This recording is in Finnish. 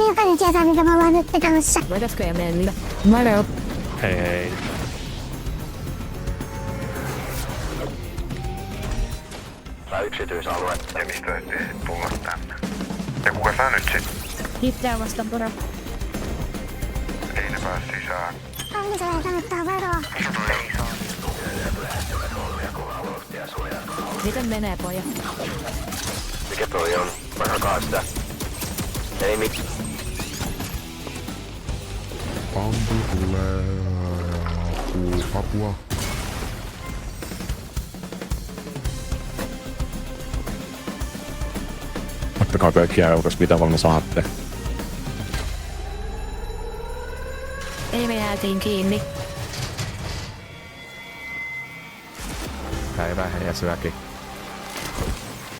jokainen tietää, mitä me ollaan nyt tekemässä. Voitaisko mennä? Moro. Hei. Yksityisalue. Ja mistä ette tulla tänne? Ja kuka sä nyt sit? Hitler vastaan poro. Ei ne pääs sisään. Poliiseja kannattaa varoa. Miten menee, pojat? Mikä toi on? Varakaa sitä. Ei mit. Pampu tulee. Apua. Ottakaa kaikkia euros, mitä vaan me saatte. Ei me jäätiin kiinni. Päivää ja syökin.